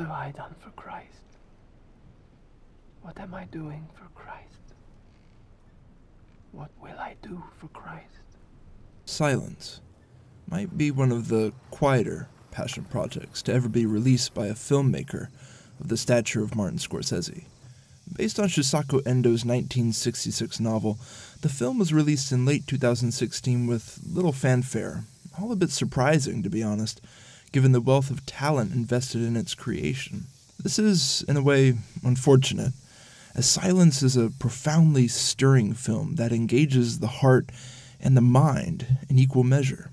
have I done for Christ? What am I doing for Christ? What will I do for Christ? Silence might be one of the quieter passion projects to ever be released by a filmmaker of the stature of Martin Scorsese. Based on Shisako Endo's 1966 novel, the film was released in late 2016 with little fanfare, all a bit surprising to be honest, given the wealth of talent invested in its creation. This is, in a way, unfortunate, as Silence is a profoundly stirring film that engages the heart and the mind in equal measure.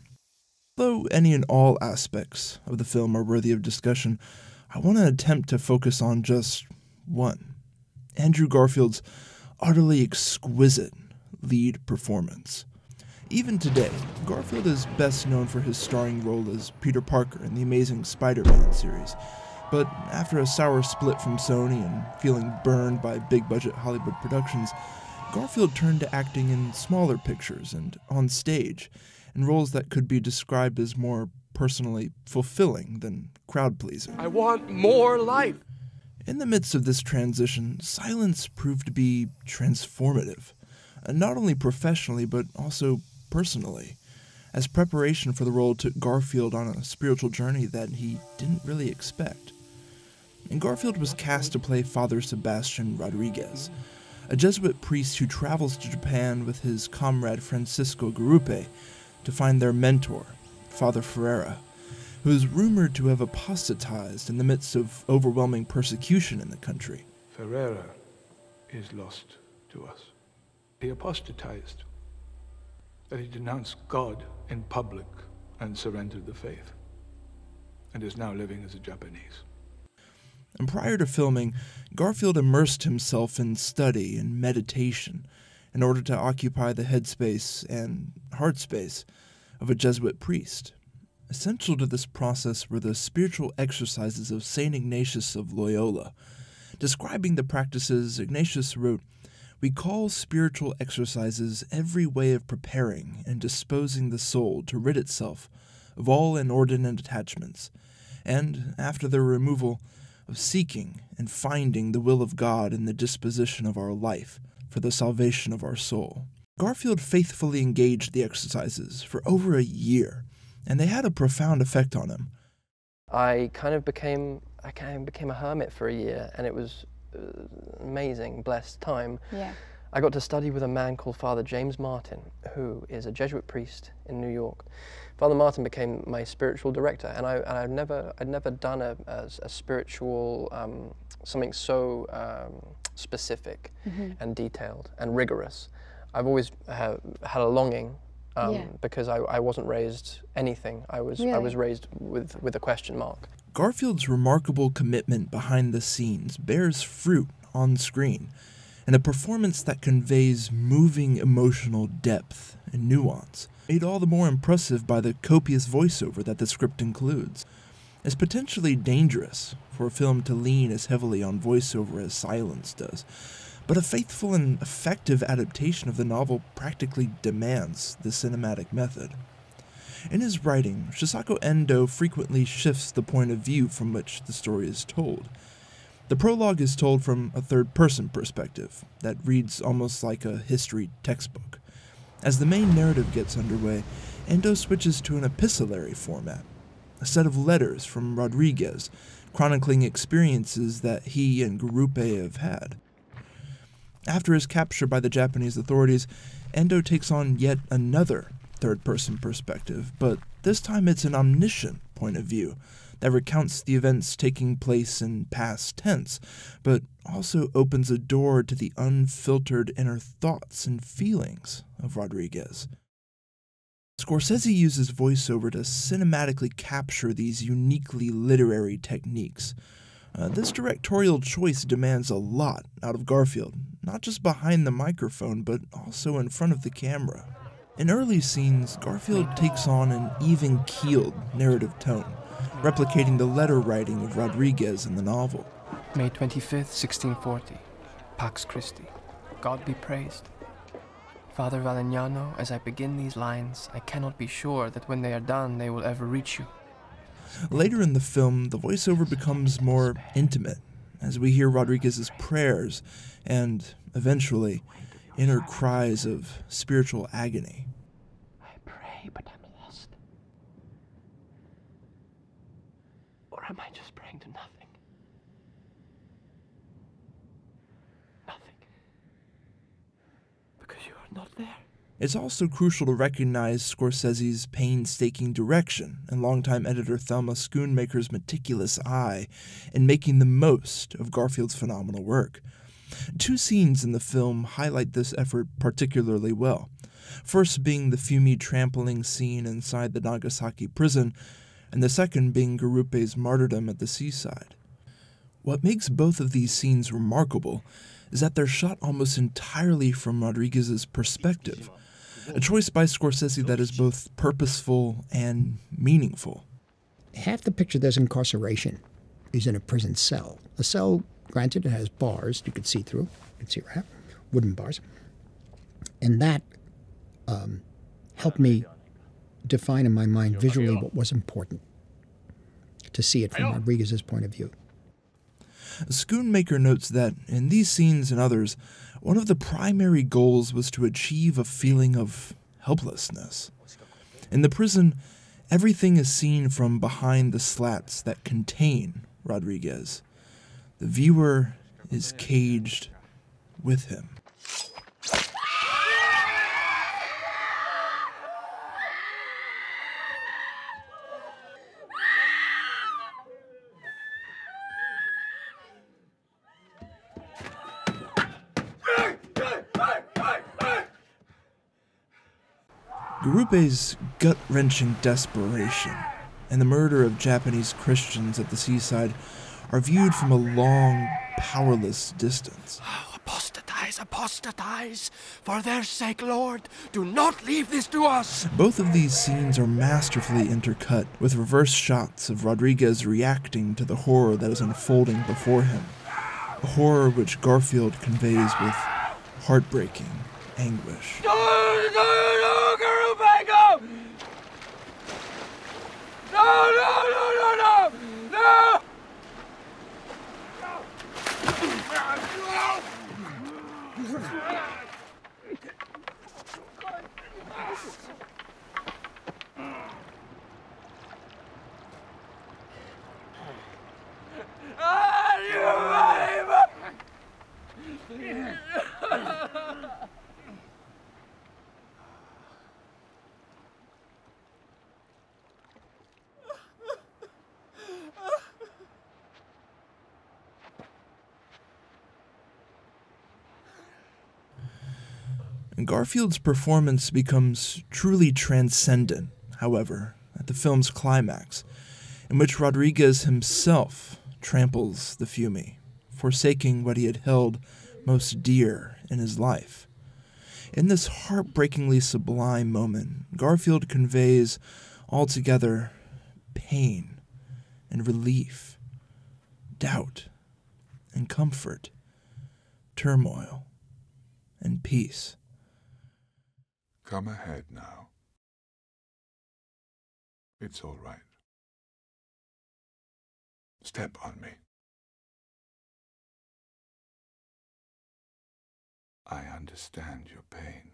Though any and all aspects of the film are worthy of discussion, I want to attempt to focus on just one: Andrew Garfield's utterly exquisite lead performance. Even today, Garfield is best known for his starring role as Peter Parker in the Amazing Spider-Man series, but after a sour split from Sony and feeling burned by big-budget Hollywood productions, Garfield turned to acting in smaller pictures and on stage, in roles that could be described as more personally fulfilling than crowd-pleasing. I want more life! In the midst of this transition, Silence proved to be transformative, not only professionally but also personally, as preparation for the role took Garfield on a spiritual journey that he didn't really expect. And Garfield was cast to play Father Sebastian Rodriguez, a Jesuit priest who travels to Japan with his comrade Francisco Garupe to find their mentor, Father Ferreira, who is rumored to have apostatized in the midst of overwhelming persecution in the country. Ferreira is lost to us. He apostatized. That he denounced God in public and surrendered the faith, and is now living as a Japanese. And prior to filming, Garfield immersed himself in study and meditation in order to occupy the headspace and heart space of a Jesuit priest. Essential to this process were the spiritual exercises of St. Ignatius of Loyola. Describing the practices, Ignatius wrote, "We call spiritual exercises every way of preparing and disposing the soul to rid itself of all inordinate attachments, and, after their removal, of seeking and finding the will of God in the disposition of our life for the salvation of our soul." Garfield faithfully engaged the exercises for over a year, and they had a profound effect on him. I kind of became a hermit for a year, and it was an amazing, blessed time. Yeah. I got to study with a man called Father James Martin, who is a Jesuit priest in New York. Father Martin became my spiritual director, and I'd never done a spiritual, something so specific and detailed and rigorous. I've always had a longing, because I wasn't raised anything. I was raised with a question mark. Garfield's remarkable commitment behind the scenes bears fruit on screen, in a performance that conveys moving emotional depth and nuance, made all the more impressive by the copious voiceover that the script includes. It's potentially dangerous for a film to lean as heavily on voiceover as Silence does, but a faithful and effective adaptation of the novel practically demands the cinematic method. In his writing, Shisako Endo frequently shifts the point of view from which the story is told. The prologue is told from a third-person perspective that reads almost like a history textbook. As the main narrative gets underway, Endo switches to an epistolary format, a set of letters from Rodriguez, chronicling experiences that he and Garupe have had. After his capture by the Japanese authorities, Endo takes on yet another third-person perspective, but this time it's an omniscient point of view that recounts the events taking place in past tense, but also opens a door to the unfiltered inner thoughts and feelings of Rodriguez. Scorsese uses voiceover to cinematically capture these uniquely literary techniques. This directorial choice demands a lot out of Garfield, not just behind the microphone, but also in front of the camera. In early scenes, Garfield takes on an even-keeled narrative tone, replicating the letter writing of Rodriguez in the novel. May 25th, 1640, Pax Christi. God be praised. Father Valignano, as I begin these lines, I cannot be sure that when they are done they will ever reach you. Later in the film, the voiceover becomes more intimate, as we hear Rodriguez's prayers and, eventually, inner cries of spiritual agony. I pray, but I'm lost. Or am I just praying to nothing? Nothing. Because you are not there. It's also crucial to recognize Scorsese's painstaking direction and longtime editor Thelma Schoonmaker's meticulous eye in making the most of Garfield's phenomenal work. Two scenes in the film highlight this effort particularly well. First being the Fiume trampling scene inside the Nagasaki prison, and the second being Garupe's martyrdom at the seaside. What makes both of these scenes remarkable is that they're shot almost entirely from Rodriguez's perspective, a choice by Scorsese that is both purposeful and meaningful. Half the picture there's incarceration is in a prison cell. A cell, granted, it has bars you could see through. You can see right, wooden bars. And that helped me define in my mind visually what was important, to see it from Rodriguez's point of view. Schoonmaker notes that in these scenes and others, one of the primary goals was to achieve a feeling of helplessness. In the prison, everything is seen from behind the slats that contain Rodriguez. The viewer is caged with him. Garupe's gut-wrenching desperation and the murder of Japanese Christians at the seaside are viewed from a long, powerless distance. Oh, apostatize, apostatize! For their sake, Lord, do not leave this to us! Both of these scenes are masterfully intercut with reverse shots of Rodriguez reacting to the horror that is unfolding before him, a horror which Garfield conveys with heartbreaking anguish. No, Garupe, go! No! Garfield's performance becomes truly transcendent, however, at the film's climax, in which Rodriguez himself tramples the Fiume, forsaking what he had held most dear in his life. In this heartbreakingly sublime moment, Garfield conveys altogether pain and relief, doubt and comfort, turmoil and peace. Come ahead now. It's all right. Step on me. I understand your pain.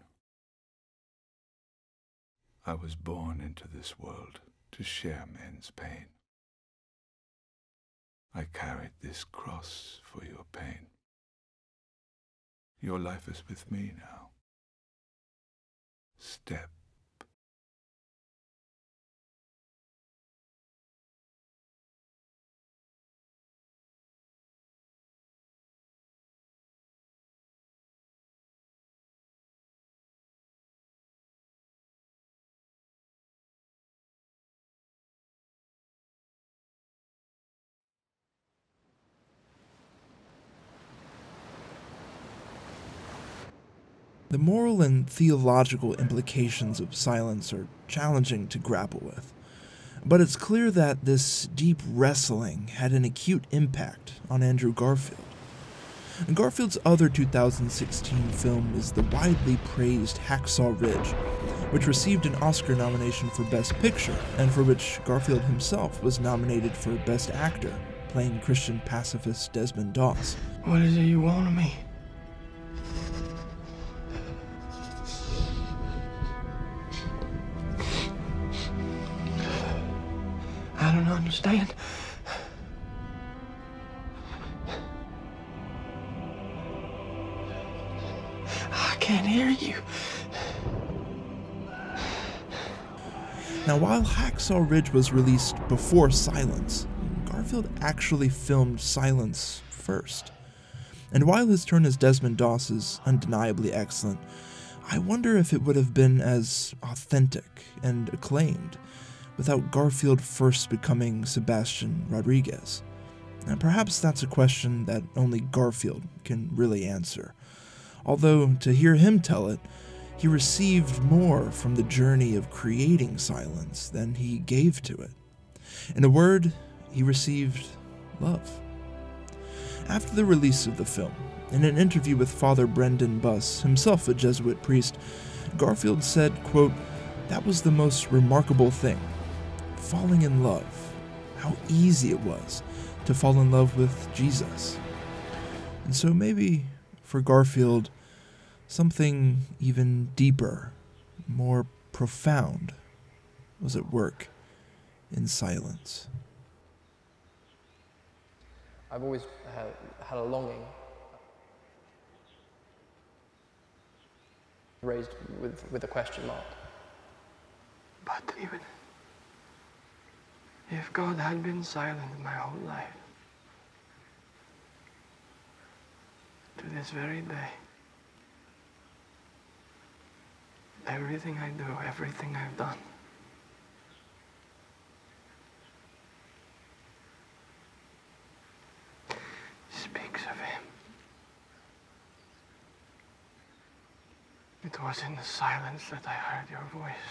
I was born into this world to share men's pain. I carried this cross for your pain. Your life is with me now. Step. The moral and theological implications of silence are challenging to grapple with, but it's clear that this deep wrestling had an acute impact on Andrew Garfield. And Garfield's other 2016 film is the widely praised Hacksaw Ridge, which received an Oscar nomination for Best Picture, and for which Garfield himself was nominated for Best Actor, playing Christian pacifist Desmond Doss. What is it you want of me? I don't understand. I can't hear you. Now, while Hacksaw Ridge was released before Silence, Garfield actually filmed Silence first. And while his turn as Desmond Doss is undeniably excellent, I wonder if it would have been as authentic and acclaimed without Garfield first becoming Sebastian Rodriguez. And perhaps that's a question that only Garfield can really answer. Although, to hear him tell it, he received more from the journey of creating Silence than he gave to it. In a word, he received love. After the release of the film, in an interview with Father Brendan Buss, himself a Jesuit priest, Garfield said, quote, "That was the most remarkable thing. Falling in love. How easy it was to fall in love with Jesus." And so maybe, for Garfield, something even deeper, more profound, was at work in Silence. I've always had a longing, raised with a question mark. But even if God had been silent my whole life, to this very day, everything I do, everything I've done, speaks of him. It was in the silence that I heard your voice.